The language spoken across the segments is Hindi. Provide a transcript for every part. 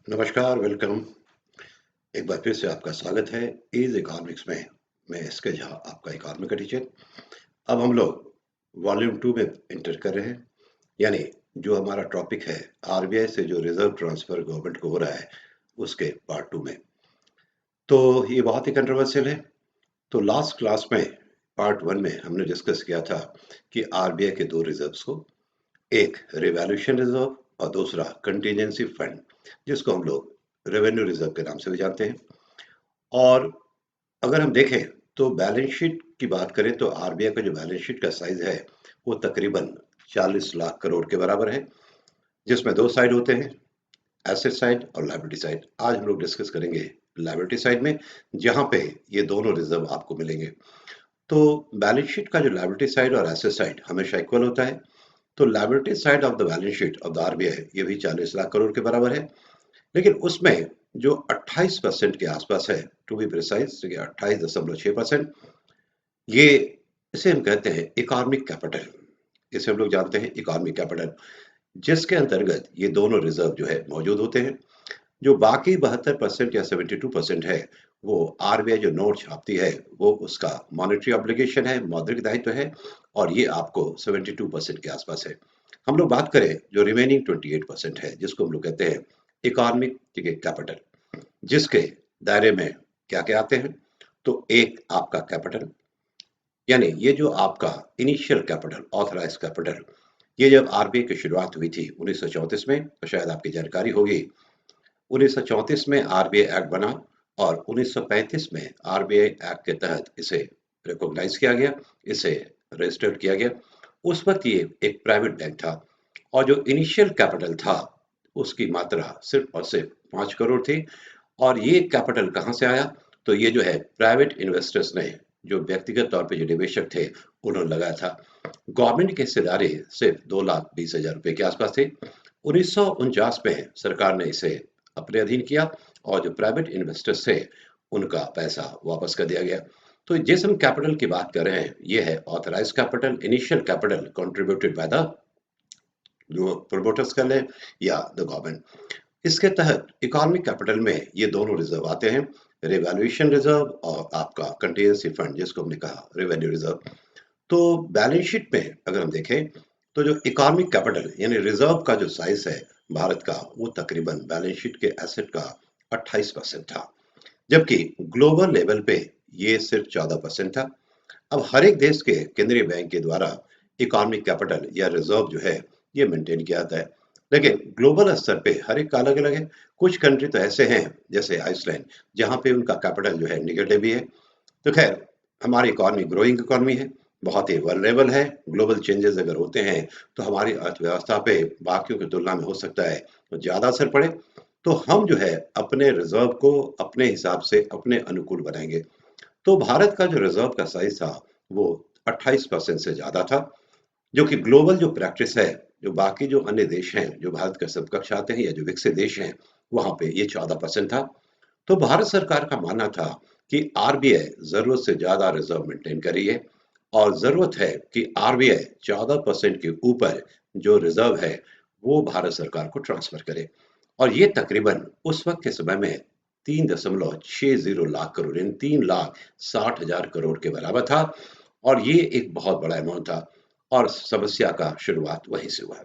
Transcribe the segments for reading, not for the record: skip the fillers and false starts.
नमस्कार, वेलकम। एक बार फिर से आपका स्वागत है इज इकोनॉमिक्स में। मैं एसके झा, आपका इकोनॉमिक का टीचर। अब हम लोग वॉल्यूम 2 में एंटर कर रहे हैं, यानी जो हमारा टॉपिक है आरबीआई से जो रिजर्व ट्रांसफर गवर्नमेंट को हो रहा है उसके पार्ट 2 में। तो ये बहुत ही कंट्रोवर्शियल है। तो लास्ट क्लास में पार्ट 1 में हमने डिस्कस किया था कि आरबीआई के दो रिजर्व्स को, एक रिवैल्यूएशन रिजर्व और दूसरा कंटीजेंसी फंड, जिसको हम लोग रेवेन्यू रिजर्व के नाम से भी जानते हैं। और अगर हम देखें तो बैलेंस शीट की बात करें तो आरबीआई का जो बैलेंस शीट का साइज है वो तकरीबन 40 लाख करोड़ के बराबर है, जिसमें दो साइड होते हैं, एसेट साइड और लायबिलिटी साइड। आज हम लोग डिस्कस करेंगे लायबिलिटी साइड में, जहां पे ये दोनों रिजर्व आपको मिलेंगे। तो बैलेंस शीट का जो लायबिलिटी साइड और एसेट साइड हमेशा इक्वल होता है। तो liability side of the balance sheet of the RBI ये भी 40 लाख करोड़ के बराबर है, लेकिन उसमें जो 28% के आसपास है, टू बी प्रिसाइज 28.6%, ये इसे हम कहते हैं इकोनॉमिक कैपिटल। इसे हम लोग जानते हैं इकोनॉमिक कैपिटल, जिसके अंतर्गत ये दोनों रिजर्व जो है मौजूद होते हैं। जो बाकी 72% या 72% है, वो आरबीआई जो नोट छापती है वो उसका मॉनेटरी ऑब्लिगेशन है, मौद्रिक दायित्व है, और ये आपको 72% के आसपास है। हम लोग बात करें जो रिमेनिंग 28% है, जिसको हम लोग कहते हैं इकोनॉमिक कैपिटल, जिसके दायरे में क्या क्या आते हैं। तो एक आपका कैपिटल, यानी ये जो आपका इनिशियल कैपिटल, ऑथराइज कैपिटल, ये जब आरबीआई की शुरुआत हुई थी 1934 में, तो शायद आपकी जानकारी होगी 1934 में आरबीआई एक्ट बना और 1935 में आरबीआई एक्ट के तहत इसे रिकॉग्नाइज किया गया, इसे रजिस्टर्ड किया गया। उस वक्त ये एक प्राइवेट बैंक था और जो इनिशियल कैपिटल था उसकी मात्रा सिर्फ और सिर्फ 5 करोड़ थी। और ये कैपिटल कहाँ से आया? तो ये जो है प्राइवेट इन्वेस्टर्स ने, जो व्यक्तिगत तौर पे जो निवेशक थे, उन्होंने लगाया था। गवर्नमेंट की हिस्सेदारी सिर्फ 2,20,000 रुपए के आसपास थी। 1949 में सरकार ने इसे अपने अधीन किया और जो प्राइवेट इन्वेस्टर्स थे उनका पैसा वापस कर दिया गया। तो जिस हम कैपिटल की बात कर रहे हैं ये है authorise capital, initial capital contributed by the जो प्रोमोटर्स कर लें या द गवर्नमेंट। इसके तहत इकोनॉमिक कैपिटल में ये दोनों रिजर्व आते हैं, रिवैल्यूएशन रिजर्व और आपका कंटीजेंसी फंड, जिसको हमने कहा रेवेन्यू रिजर्व। तो बैलेंस शीट में अगर हम देखें तो जो इकोनॉमिक कैपिटल यानी रिजर्व का जो साइज है भारत का, वो तकरीबन बैलेंस शीट के एसेट का 28% था, जबकि ग्लोबल लेवल पे ये सिर्फ 14% था। अब हर एक देश के केंद्रीय बैंक के द्वारा इकोनॉमिक कैपिटल या रिजर्व जो है ये मेंटेन किया जाता है, लेकिन ग्लोबल स्तर पे हर एक का अलग अलग है। कुछ कंट्री तो ऐसे हैं जैसे आइसलैंड, जहाँ पे उनका कैपिटल जो है निगेटिव भी है। तो खैर, हमारी इकोनॉमी ग्रोइंग इकोनॉमी है, बहुत ही वल्नरेबल है। ग्लोबल चेंजेस अगर होते हैं तो हमारी अर्थव्यवस्था पे बाकियों की तुलना में हो सकता है तो ज़्यादा असर पड़े। तो हम जो है अपने रिजर्व को अपने हिसाब से अपने अनुकूल बनाएंगे। तो भारत का जो रिजर्व का साइज था वो 28% से ज़्यादा था, जो कि ग्लोबल जो प्रैक्टिस है, जो बाकी जो अन्य देश हैं जो भारत के समकक्ष आते हैं या जो विकसित देश हैं, वहाँ पे ये 14% था। तो भारत सरकार का मानना था कि आरबीआई जरूरत से ज्यादा रिजर्व मेंटेन कर रही है और जरूरत है कि आरबीआई 14% के ऊपर जो रिजर्व है वो भारत सरकार को ट्रांसफर करे। और ये तकरीबन उस वक्त के समय में 3.60 लाख करोड़, यानी 3,60,000 करोड़ के बराबर था। और ये एक बहुत बड़ा अमाउंट था और समस्या का शुरुआत वहीं से हुआ।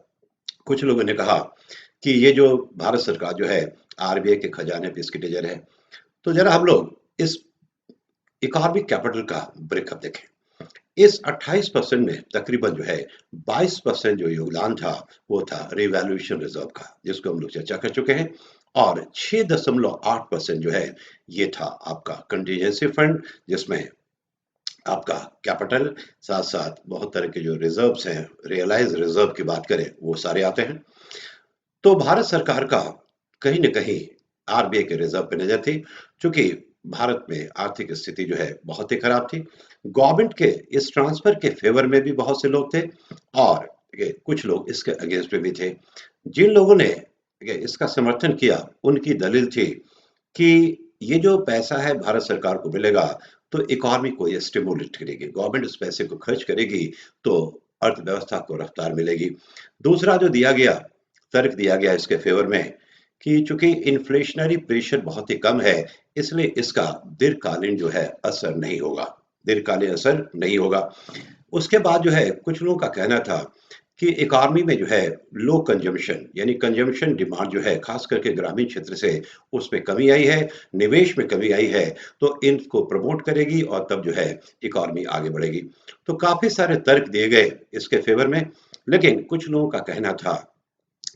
कुछ लोगों ने कहा कि ये जो भारत सरकार जो है आरबीआई के खजाने पे इसकी नजर है। तो जरा हम लोग इस इकोनॉमिक कैपिटल का ब्रेकअप देखें। इस 28% में तकरीबन जो है 22% जो योगदान था वो था रिवैल्यूएशन रिजर्व का, जिसको हम लोग चर्चा कर चुके हैं। और 6.8% जो है ये था आपका कंटीजेंसी फंड, जिसमें आपका कैपिटल साथ साथ बहुत तरह के जो रिजर्व्स हैं, रियलाइज रिजर्व की बात करें, वो सारे आते हैं। तो भारत सरकार का कहीं न कहीं आरबीआई के रिजर्व पे नजर थी, क्योंकि भारत में आर्थिक स्थिति जो है बहुत ही खराब थी। गवर्नमेंट के इस ट्रांसफर के फेवर में भी बहुत से लोग थे और ये कुछ लोग इसके अगेंस्ट में भी थे। जिन लोगों ने ये इसका समर्थन किया, उनकी दलील थी कि ये जो पैसा है भारत सरकार को मिलेगा तो इकोनॉमी को ये स्टिमुलेट करेगी, गवर्नमेंट उस पैसे को खर्च करेगी तो अर्थव्यवस्था को रफ्तार मिलेगी। दूसरा जो दिया गया तर्क दिया गया इसके फेवर में कि चूंकि इन्फ्लेशनरी प्रेशर बहुत ही कम है, इसलिए इसका दीर्घकालीन जो है असर नहीं होगा, दीर्घकालीन असर नहीं होगा। उसके बाद जो है कुछ लोगों का कहना था कि इकॉनमी में जो है लो कंजम्पशन यानी कंजम्पशन डिमांड जो है खास करके ग्रामीण क्षेत्र से उसमें कमी आई है, निवेश में कमी आई है, तो इनको प्रमोट करेगी और तब जो है इकॉनमी आगे बढ़ेगी। तो काफी सारे तर्क दिए गए इसके फेवर में, लेकिन कुछ लोगों का कहना था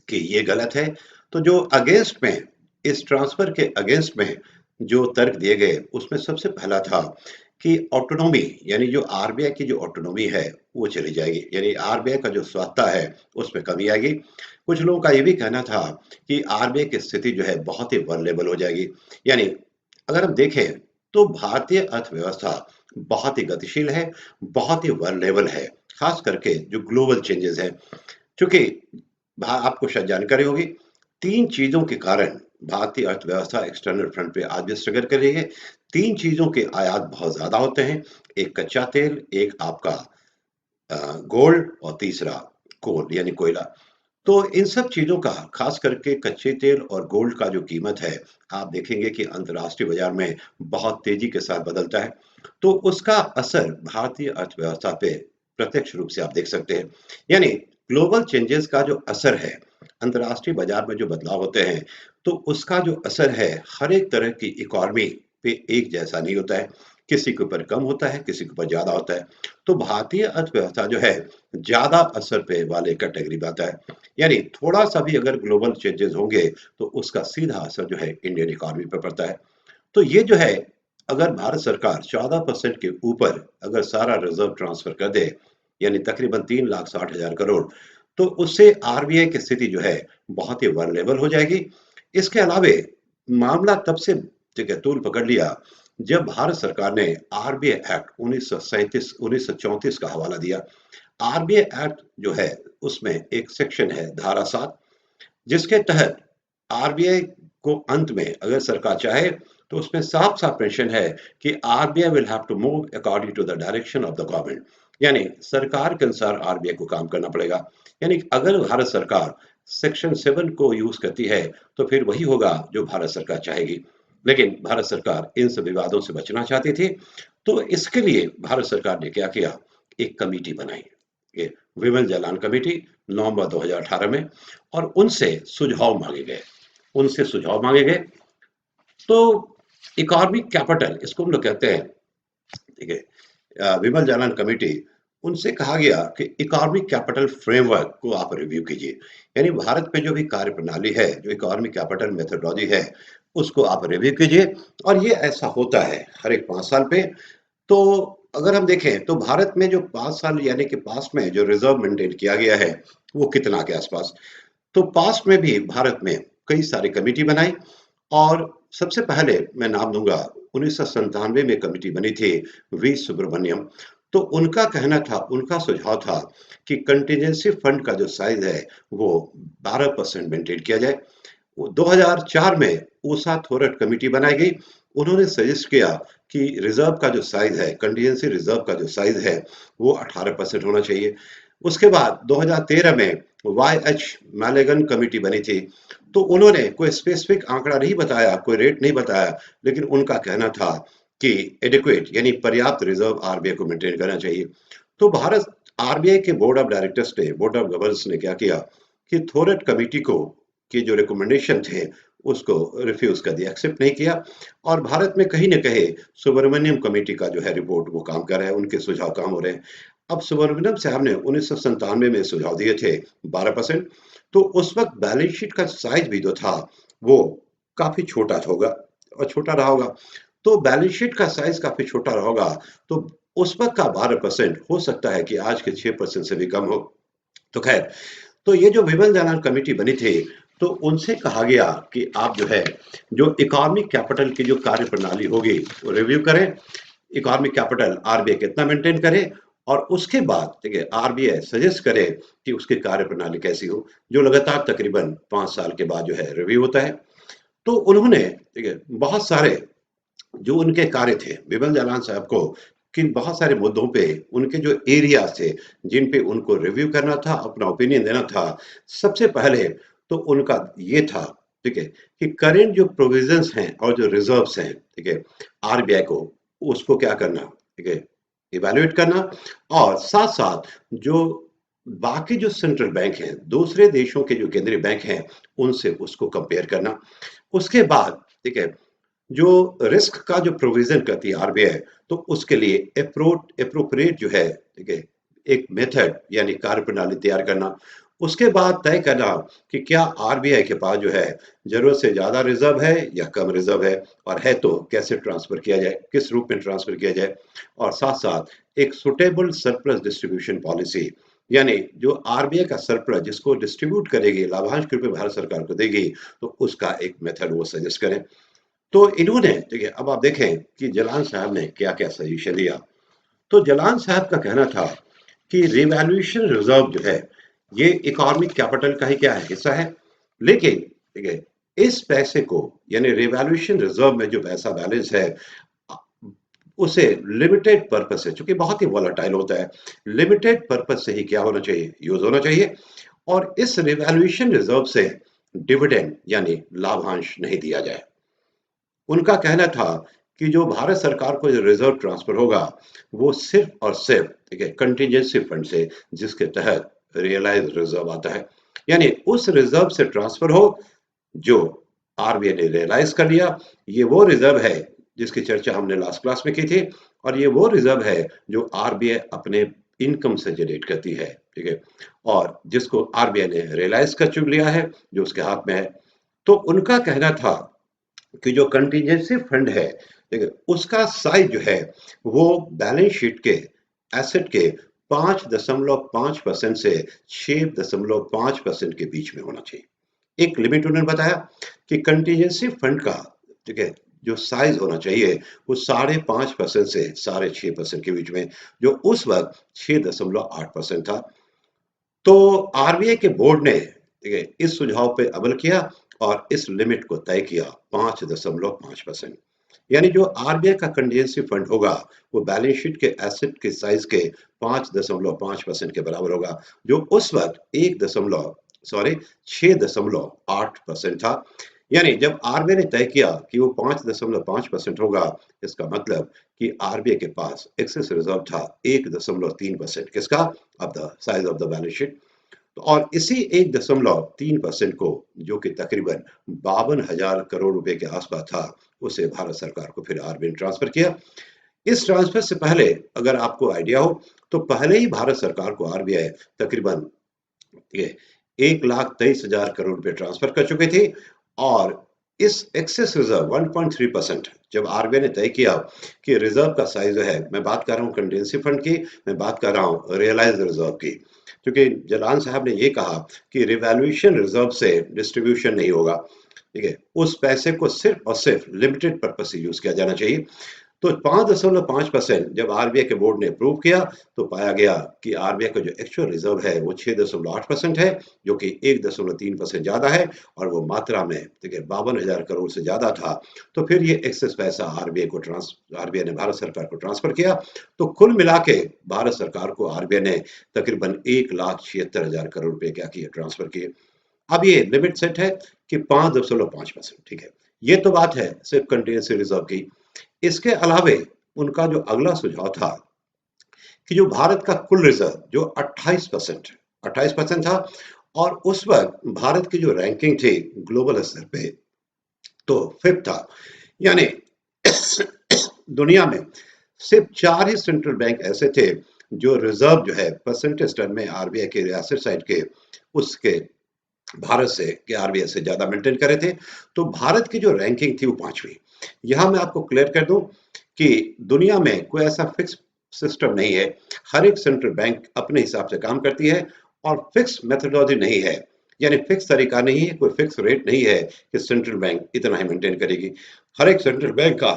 कि ये गलत है। तो जो अगेंस्ट में, इस ट्रांसफर के अगेंस्ट में जो तर्क दिए गए उसमें सबसे पहला था कि ऑटोनॉमी यानी जो आरबीआई की जो ऑटोनॉमी है वो चली जाएगी, यानी आरबीआई का जो स्वायत्ता है उसमें कमी आएगी। कुछ लोगों का ये भी कहना था कि आरबीआई की स्थिति जो है बहुत ही वल्नरेबल हो जाएगी। यानी अगर हम देखें तो भारतीय अर्थव्यवस्था बहुत ही गतिशील है, बहुत ही वल्नरेबल है, खास करके जो ग्लोबल चेंजेस हैं। चूंकि आपको शायद जानकारी होगी, 3 चीज़ों के कारण भारतीय अर्थव्यवस्था एक्सटर्नल फ्रंट पे आज भी स्ट्रगल कर रही है। 3 चीज़ों के आयात बहुत ज़्यादा होते हैं, एक कच्चा तेल, एक आपका गोल्ड और तीसरा कोल यानी कोयला। तो इन सब चीज़ों का खास करके कच्चे तेल और गोल्ड का जो कीमत है, आप देखेंगे कि अंतर्राष्ट्रीय बाजार में बहुत तेज़ी के साथ बदलता है। तो उसका असर भारतीय अर्थव्यवस्था पे प्रत्यक्ष रूप से आप देख सकते हैं। यानी ग्लोबल चेंजेस का जो असर है, अंतर्राष्ट्रीय बाजार में जो बदलाव होते हैं, तो उसका जो असर है हर एक तरह की इकॉनमी पे एक जैसा नहीं होता है। किसी के ऊपर कम होता है, किसी के ऊपर ज़्यादा होता है। तो भारतीय अर्थव्यवस्था जो है, ज़्यादा असर पे वाले कैटेगरी में आता है। यानी थोड़ा-सा भी अगर ग्लोबल चेंजेस होंगे, तो उसका सीधा असर जो है इंडियन इकॉनमी पे पड़ता है। तो ये जो है, अगर भारत सरकार 14% के ऊपर अगर सारा रिज़र्व ट्रांसफ़र कर दे, यानी तकरीबन 3,60,000 करोड़, तो उससे आरबीआई की स्थिति जो है बहुत ही वल्नरेबल हो जाएगी। इसके अलावे मामला तब से ठीक है तूल पकड़ लिया जब भारत सरकार ने आरबीआई एक्ट 1937 1934 का हवाला दिया। आरबीआई एक्ट जो है उसमें एक सेक्शन है धारा 7, जिसके तहत आरबीआई को अंत में अगर सरकार चाहे तो उसमें साफ-साफ मेंशन है कि RBI will have to move according to the direction of the government. यानी सरकार के अनुसार आरबीआई को काम करना पड़ेगा। यानी अगर भारत सरकार सेक्शन 7 को यूज करती है तो फिर वही होगा जो भारत सरकार चाहेगी। लेकिन भारत सरकार इन सब विवादों से बचना चाहती थी, तो इसके लिए भारत सरकार ने क्या किया, एक कमेटी बनाई, ये विमल जालान कमेटी, नवंबर 2018 में, और उनसे सुझाव मांगे गए, उनसे सुझाव मांगे गए। तो इकोनॉमिक कैपिटल इसको हम लोग कहते हैं, ठीक है, विमल जालान कमेटी, उनसे कहा गया कि इकोनॉमिक कैपिटल फ्रेमवर्क को आप रिव्यू कीजिए। यानी भारत में जो भी कार्य प्रणाली है, जो इकोनॉमिक कैपिटल मेथोडोलॉजी है, उसको आप रिव्यू कीजिए। और ये ऐसा होता है हर एक 5 साल पे। तो अगर हम देखें तो भारत में जो 5 साल यानी कि पास्ट में जो रिजर्व मेंटेन किया गया है, वो कितना के आसपास। तो पास्ट में भी भारत में कई सारी कमेटी बनाई, और सबसे पहले मैं नाम दूंगा 1997 में कमेटी बनी थी, वी सुब्रमण्यम। तो उनका कहना था, उनका सुझाव था कि कंटीजेंसी फंड का जो साइज है वो 12% मेंटेन किया जाए। 2004 में ऊषा थोरट कमेटी बनाई गई। उन्होंने सजेस्ट किया कि रिजर्व का जो साइज है, कंटीजेंसी रिजर्व का जो साइज है वो 18% होना चाहिए। उसके बाद 2013 में वाई एच मैलेगन कमेटी बनी थी। तो उन्होंने कोई स्पेसिफिक आंकड़ा नहीं बताया, कोई रेट नहीं बताया, लेकिन उनका कहना था कि एडिक्वेट यानी पर्याप्त रिजर्व आरबीआई को मेंटेन करना चाहिए। तो भारत आरबीआई के बोर्ड ऑफ डायरेक्टर्स ने, बोर्ड ऑफ गवर्नर्स ने क्या किया कि थोरट कमेटी को के जो रिकमेंडेशन थे उसको रिफ्यूज कर दिया, एक्सेप्ट नहीं किया। और भारत में कहीं न कहीं सुब्रमण्यम कमेटी का जो है रिपोर्ट वो काम कर रहा है, उनके सुझाव काम हो रहे हैं। अब सुब्रमण्यम साहब ने 1997 में सुझाव दिए थे 12%। तो उस वक्त बैलेंस शीट का साइज भी जो था वो काफी छोटा होगा और छोटा रहा होगा। तो बैलेंस शीट का साइज काफी छोटा रहा होगा, तो उस वक्त का 12% हो सकता है कि आज के 6% से भी कम हो। तो खैर, तो ये जो विमल जालान कमेटी बनी थी, तो उनसे कहा गया कि आप जो है जो इकोनॉमिक कैपिटल की जो कार्य प्रणाली होगी वो रिव्यू करें। इकोनॉमिक कैपिटल आरबीआई कितना मेंटेन करे, और उसके बाद ठीक है आरबीआई सजेस्ट करे कि उसकी कार्य प्रणाली कैसी हो, जो लगातार तकरीबन 5 साल के बाद जो है रिव्यू होता है। तो उन्होंने ठीक है बहुत सारे जो उनके कार्य थे विमल जालान साहब को, कि बहुत सारे मुद्दों पे उनके जो एरियाज थे जिन पे उनको रिव्यू करना था, अपना ओपिनियन देना था। सबसे पहले तो उनका ये था ठीक है, कि करेंट जो प्रोविजंस हैं और जो रिजर्व्स हैं, ठीक है, आरबीआई को उसको क्या करना, ठीक है, इवैल्यूएट करना, और साथ साथ जो बाकी जो सेंट्रल बैंक हैं, दूसरे देशों के जो केंद्रीय बैंक हैं, उनसे उसको कंपेयर करना। उसके बाद, ठीक है, जो रिस्क का जो प्रोविजन करती है आरबीआई, तो उसके लिए एप्रोप्रिएट जो है, ठीक है, एक मेथड यानी कार्यप्रणाली तैयार करना। उसके बाद तय करना कि क्या आरबीआई के पास जो है जरूरत से ज्यादा रिजर्व है या कम रिजर्व है, और है तो कैसे ट्रांसफर किया जाए, किस रूप में ट्रांसफर किया जाए, और साथ साथ एक सुटेबल सरप्लस डिस्ट्रीब्यूशन पॉलिसी, यानी जो आरबीआई का सरप्लस जिसको डिस्ट्रीब्यूट करेगी, लाभांश के रूप में भारत सरकार को देगी, तो उसका एक मेथड वो सजेस्ट करें। तो इन्होंने, ठीक है, अब आप देखें कि जलान साहब ने क्या क्या सजेशन दिया। तो जलान साहब का कहना था कि रिवैल्यूएशन रिजर्व जो है, ये इकोनॉमिक कैपिटल का ही क्या है, हिस्सा है, लेकिन, ठीक है, इस पैसे को, यानी रिवैल्यूएशन रिजर्व में जो पैसा बैलेंस है, उसे लिमिटेड पर्पस से, चूंकि बहुत ही वॉलेटाइल होता है, लिमिटेड पर्पस से ही क्या होना चाहिए, यूज होना चाहिए, और इस रिवैल्यूएशन रिजर्व से डिविडेंड यानी लाभांश नहीं दिया जाए। उनका कहना था कि जो भारत सरकार को जो रिजर्व ट्रांसफर होगा, वो सिर्फ और सिर्फ, ठीक है, कंटीजेंसी फंड से, जिसके तहत रियलाइज रिजर्व आता है, यानी उस रिजर्व से ट्रांसफर हो जो आरबीआई ने रियलाइज कर लिया। ये वो रिजर्व है जिसकी चर्चा हमने लास्ट क्लास में की थी, और ये वो रिजर्व है जो आरबीआई अपने इनकम से जनरेट करती है, ठीक है, और जिसको आरबीआई ने रियलाइज कर चुक लिया है, जो उसके हाथ में है। तो उनका कहना था कि जो कंटीजेंसी फंड है, ठीक है, उसका साइज जो है वो बैलेंस शीट के एसेट के 5.5% से 6.5% के बीच में होना चाहिए। एक लिमिट उन्होंने बताया कि कंटीजेंसी फंड का, ठीक है, जो साइज होना चाहिए वो 5.5% से 6.5% के बीच में, जो उस वक्त 6.8% था। तो आरबीआई के बोर्ड ने, ठीक है, इस सुझाव पे अमल किया और इस लिमिट को तय किया 5.5%, यानी जो आरबीआई का कंटीजेंसी फंड होगा वो बैलेंस शीट के एसेट के साइज के 5.5% के बराबर होगा, जो उस वक्त 6.8% था। यानी जब आरबीआई ने तय किया कि वो 5.5% होगा, इसका मतलब कि आरबीआई के पास एक्सेस रिजर्व था 1.3%, किसका, of the size of the balance sheet. और इसी 1.3% को, जो कि तकरीबन 52,000 करोड़ रुपए के आसपास था, उसे भारत सरकार को फिर आरबीआई ने ट्रांसफर किया। इस ट्रांसफर से पहले, अगर आपको आइडिया हो, तो पहले ही भारत सरकार को आरबीआई तकरीबन 1,23,000 करोड़ रुपए ट्रांसफर कर चुके थे, और इस एक्सेस रिजर्व 1.3%, जब आरबीआई ने तय किया कि रिजर्व का साइज जो है, मैं बात कर रहा हूँ कंटीजेंसी फंड की, मैं बात कर रहा हूँ रियलाइज रिजर्व की, क्योंकि जलान साहब ने ये कहा कि रिवैल्यूएशन रिजर्व से डिस्ट्रीब्यूशन नहीं होगा, ठीक है, उस पैसे को सिर्फ और सिर्फ लिमिटेड पर्पस से यूज किया जाना चाहिए। तो 5.5% जब आरबीआई के बोर्ड ने अप्रूव किया, तो पाया गया कि आरबीआई का जो एक्चुअल रिजर्व है वो 6.8% है, जो कि 1.3% ज्यादा है, और वो मात्रा में, ठीक है, 52,000 करोड़ से ज्यादा था। तो फिर ये एक्सेस पैसा आरबीआई ने भारत सरकार को ट्रांसफर किया। तो कुल मिला के भारत सरकार को आरबीआई ने तकरीबन 1,76,000 करोड़ रुपए क्या किए, ट्रांसफर किए। अब ये लिमिट सेट है कि 5.5%, ठीक है। ये तो बात है सिर्फ कंटीजेंसी रिजर्व की। इसके अलावे उनका जो अगला सुझाव था कि जो भारत का कुल रिजर्व जो 28% था, और उस वक्त भारत की जो रैंकिंग थी ग्लोबल स्तर पे, तो फिफ्थ था, यानी दुनिया में सिर्फ 4 ही सेंट्रल बैंक ऐसे थे जो रिजर्व जो है परसेंटेज टर्म में आरबीआई के एसेट साइड के, उसके भारत से के आरबीआई से ज्यादा मेंटेन करे थे। तो भारत की जो रैंकिंग थी वो 5वीं। यहां मैं आपको क्लियर कर दूं कि दुनिया में कोई ऐसा फिक्स सिस्टम नहीं है, हर एक सेंट्रल बैंक अपने हिसाब से काम करती है, और फिक्स मेथोडोलॉजी नहीं है, यानी फिक्स तरीका नहीं है, कोई फिक्स रेट नहीं है कि सेंट्रल बैंक इतना ही मेंटेन करेगी। हर एक सेंट्रल बैंक का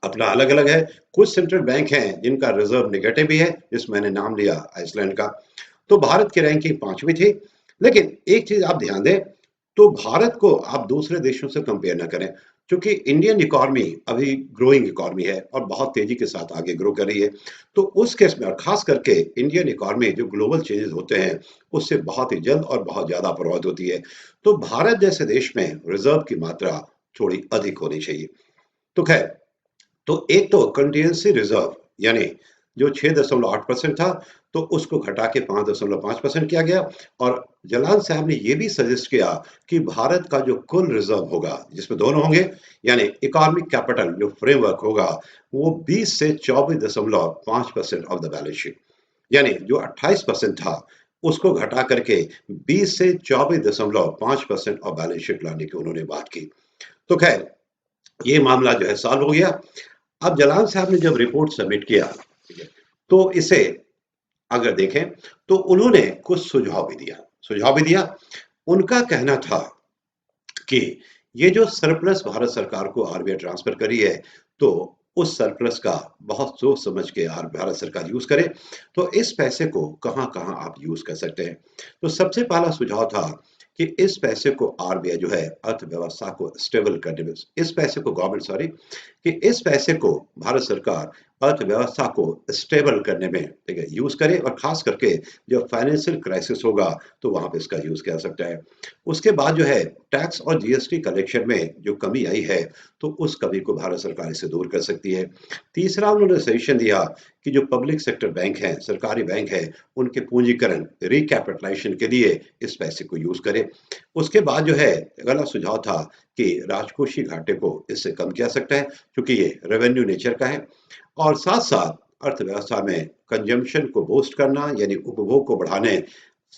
अपना अलग अलग है। कुछ सेंट्रल बैंक हैं जिनका रिजर्व निगेटिव भी है, जिसमें मैंने नाम लिया आइसलैंड का। तो भारत की रैंकिंग 5वीं थी। लेकिन एक चीज आप ध्यान दें, तो भारत को आप दूसरे देशों से कंपेयर ना करें। क्योंकि इंडियन इकॉनमी अभी ग्रोइंग इकॉनमी है और बहुत तेजी के साथ आगे ग्रो कर रही है। तो उस केस में और खास करके इंडियन इकॉनमी जो ग्लोबल चेंजेस होते हैं, उससे बहुत ही जल्द और बहुत ज़्यादा प्रभावित होती है। तो भारत जैसे देश में रिज़र्व की मात्रा थोड़ी अधिक होनी चाहिए। तो खैर, तो एक तो कंटीजेंसी रिजर्व यानी जो 6.8% था, तो उसको घटा के 5.5% किया गया। और जलाल साहब ने ये भी सजेस्ट किया कि भारत का जो कुल रिजर्व होगा, जिसमें दोनों होंगे, यानी इकोनॉमिक कैपिटल जो फ्रेमवर्क होगा, वो 20 से 24.5% ऑफ द बैलेंस शीट, यानी जो 28% था, उसको घटा करके 20 से 24.5% ऑफ बैलेंस शीट लाने की उन्होंने बात की। तो खैर, ये मामला जो है सॉल्व हो गया। अब जलाल साहब ने जब रिपोर्ट सबमिट किया, ठीक है, तो इसे अगर देखें तो उन्होंने कुछ सुझाव भी दिया। उनका कहना था कि ये जो सरप्लस भारत सरकार को आरबीआई ट्रांसफर करी है, तो उस सरप्लस का बहुत सोच समझ के भारत सरकार यूज करे। तो इस पैसे को कहां कहां आप यूज कर सकते हैं। तो सबसे पहला सुझाव था कि इस पैसे को आरबीआई जो है अर्थव्यवस्था को स्टेबल करने में, इस पैसे को गवर्नमेंट सॉरी कि इस पैसे को भारत सरकार अर्थव्यवस्था को स्टेबल करने में, ठीक है, यूज करे। और खास करके जब फाइनेंशियल क्राइसिस होगा, तो वहां पे इसका यूज किया जा सकता है। उसके बाद जो है टैक्स और जीएसटी कलेक्शन में जो कमी आई है, तो उस कमी को भारत सरकार इसे दूर कर सकती है। तीसरा, उन्होंने सजेशन दिया कि जो पब्लिक सेक्टर बैंक हैं, सरकारी बैंक हैं, उनके पूंजीकरण रिकैपिटलाइजेशन के लिए इस पैसे को यूज करें। उसके बाद जो है अगला सुझाव था कि राजकोषीय घाटे को इससे कम किया जा सकता है, क्योंकि ये रेवेन्यू नेचर का है। और साथ साथ अर्थव्यवस्था में कंजम्पशन को बूस्ट करना, यानी उपभोग को बढ़ाने,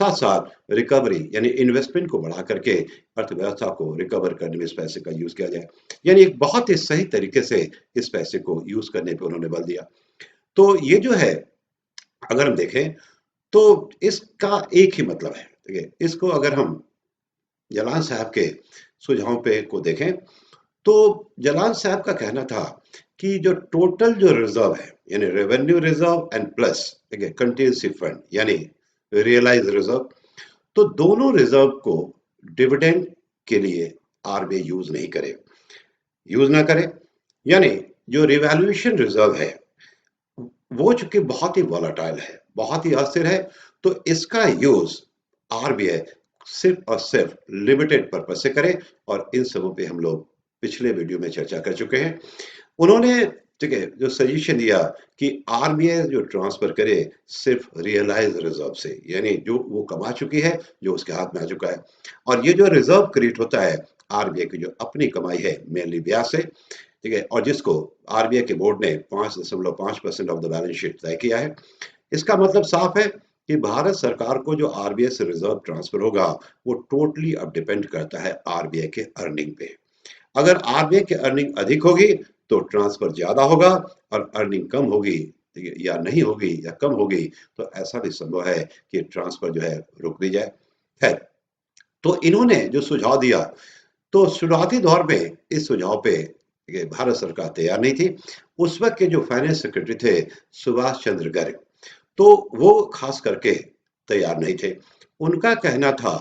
साथ साथ रिकवरी यानी इन्वेस्टमेंट को बढ़ा करके अर्थव्यवस्था को रिकवर करने में इस पैसे का यूज किया जाए। यानी एक बहुत ही सही तरीके से इस पैसे को यूज करने पे उन्होंने बल दिया। तो ये जो है, अगर हम देखें तो इसका एक ही मतलब है, ठीक है। इसको अगर हम जलाल साहब के सुझाव पे को देखें, तो जलाल साहब का कहना था कि जो टोटल जो रिजर्व है, यानी रेवेन्यू रिजर्व एंड प्लस, ठीक है, कंटीजेंसी फंड यानी रियलाइज रिजर्व, तो दोनों रिजर्व को डिविडेंड के लिए आरबीआई यूज ना करे। यानी जो रिवैल्यूएशन रिजर्व है, वो चूंकि बहुत ही वॉलेटाइल है, बहुत ही अस्थिर है, तो इसका यूज आरबीआई सिर्फ और सिर्फ लिमिटेड पर्पज से करे। और इन सबों पे हम लोग पिछले वीडियो में चर्चा कर चुके हैं। उन्होंने, ठीक है, जो सजेशन दिया कि आरबीआई जो ट्रांसफर करे सिर्फ रियलाइज रिजर्व से, यानी जो वो कमा चुकी है, जो उसके हाथ में आ चुका है। और ये जो रिजर्व क्रिएट होता है आरबीआई की जो अपनी कमाई है, मेनली ब्याज से, ठीक है, और जिसको आरबीआई के बोर्ड ने 5.5% ऑफ द बैलेंस शीट तय किया है। इसका मतलब साफ है कि भारत सरकार को जो आरबीआई से रिजर्व ट्रांसफर होगा, वो टोटली अब डिपेंड करता है आरबीआई के अर्निंग पे। अगर आरबीआई की अर्निंग अधिक होगी, तो ट्रांसफर ज्यादा होगा। और अर्निंग कम होगी, ठीक है, या नहीं होगी या कम होगी, तो ऐसा भी संभव है कि ट्रांसफर जो है रुक भी जाए। है, तो इन्होंने जो सुझाव दिया, तो शुरुआती दौर में इस सुझाव पे, ठीक है, भारत सरकार तैयार नहीं थी। उस वक्त के जो फाइनेंस सेक्रेटरी थे, सुभाष चंद्र गर्ग, तो वो खास करके तैयार नहीं थे। उनका कहना था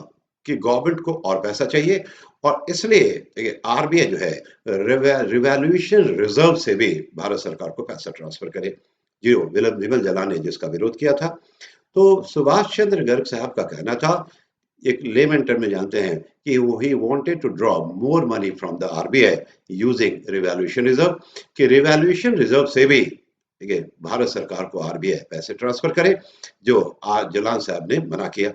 कि गवर्नमेंट को और पैसा चाहिए, और इसलिए आरबीआई जो है रिवैल्यूएशन रिजर्व से भी भारत सरकार को पैसा ट्रांसफर करे, जो विमल जला ने जिसका विरोध किया था। तो सुभाष चंद्र गर्ग साहब का कहना था, एक लेमन टर्म में जानते हैं, कि वो ही wanted to draw more money from the RBI using revaluation reserve, कि रिवैल्यूएशन रिजर्व से भी, ठीक है, भारत सरकार को आरबीआई पैसे ट्रांसफर करे, जो आज जलाल साहब ने मना किया।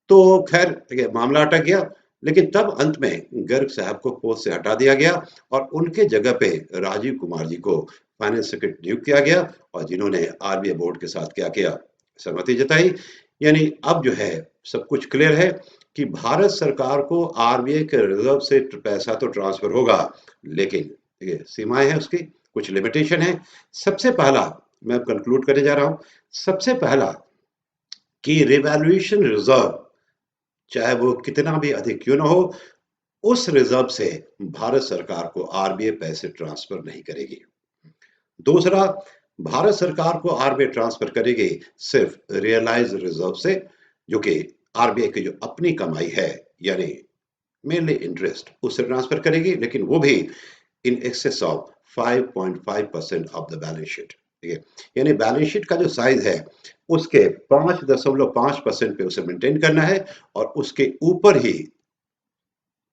तो खैर, ठीक है, मामला अटक गया। लेकिन तब अंत में गर्ग साहब को पोस्ट से हटा दिया गया, और उनके जगह पे राजीव कुमार जी को फाइनेंस सेक्रेटरी नियुक्त किया गया, और जिन्होंने आरबीआई बोर्ड के साथ क्या किया, सहमति जताई। यानी अब जो है सब कुछ क्लियर है कि भारत सरकार को आरबीआई के रिजर्व से पैसा तो ट्रांसफर होगा, लेकिन, ठीक है, सीमाएं हैं उसकी, कुछ लिमिटेशन है। सबसे पहला, मैं अब कंक्लूड करने जा रहा हूं, सबसे पहला कि रिवैल्यूएशन रिजर्व, चाहे वो कितना भी अधिक क्यों ना हो, उस रिजर्व से भारत सरकार को आरबीआई पैसे ट्रांसफर नहीं करेगी। दूसरा, भारत सरकार को आरबीआई ट्रांसफर करेगी सिर्फ रियलाइज रिजर्व से, जो कि आरबीआई की जो अपनी कमाई है, यानी मेनली इंटरेस्ट, उससे ट्रांसफर करेगी। लेकिन वो भी in excess of 5.5% of the balance sheet. ठीक है, यानी बैलेंस शीट का जो साइज है उसके 5.5% पे उसे मेंटेन करना है और उसके ऊपर ही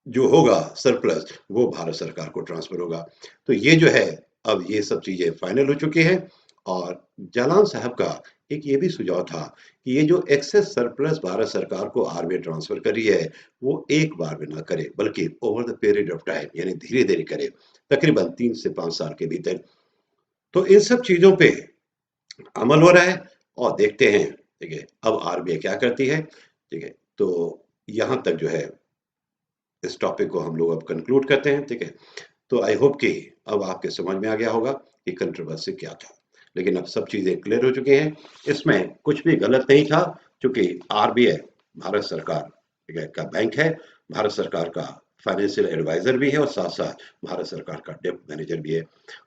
जो होगा सरप्लस वो भारत सरकार को ट्रांसफर होगा। तो ये जो है अब ये सब चीजें फाइनल हो चुकी हैं और जालान साहब का एक ये भी सुझाव था कि ये जो एक्सेस सरप्लस भारत सरकार को आरबीआई ट्रांसफर कर रही है वो एक बार में ना करे बल्कि over the period of time यानी धीरे धीरे करे, तकरीबन 3 से 5 साल के भीतर। तो इन सब चीजों पे अमल हो रहा है और देखते हैं। ठीक है, अब आरबीआई क्या करती है। ठीक है, तो यहाँ तक जो है इस टॉपिक को हम लोग अब कंक्लूड करते हैं। ठीक है, तो आई होप कि अब आपके समझ में आ गया होगा कि कंट्रोवर्सी क्या था, लेकिन अब सब चीजें क्लियर हो चुकी हैं। इसमें कुछ भी गलत नहीं था क्योंकि आरबीआई भारत सरकार ठीक है, का बैंक है, भारत सरकार का फाइनेंशियल एडवाइजर भी है और साथ साथ भारत सरकार का डेप्ट मैनेजर भी है।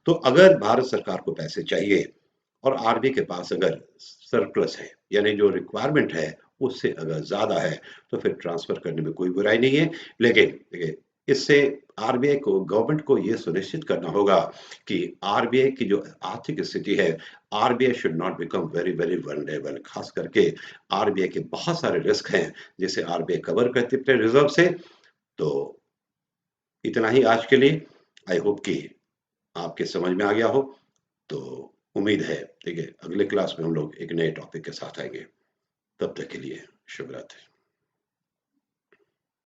तो अगर भारत सरकार को पैसे चाहिए और आरबीआई के पास अगर सरप्लस है यानी जो रिक्वायरमेंट है उससे अगर ज्यादा है तो फिर ट्रांसफर करने में कोई बुराई नहीं है। लेकिन देखिए, इससे आरबीआई को गवर्नमेंट को ये सुनिश्चित करना होगा कि आरबीआई की जो आर्थिक स्थिति है, RBI should not become very very vulnerable. खास करके आरबीआई के बहुत सारे रिस्क हैं जिसे आरबीआई कवर करती है अपने रिजर्व से। तो इतना ही आज के लिए। आई होप कि आपके समझ में आ गया हो। तो उम्मीद है ठीक है, अगले क्लास में हम लोग एक नए टॉपिक के साथ आएंगे। तब तक के लिए शुभ रात्रि।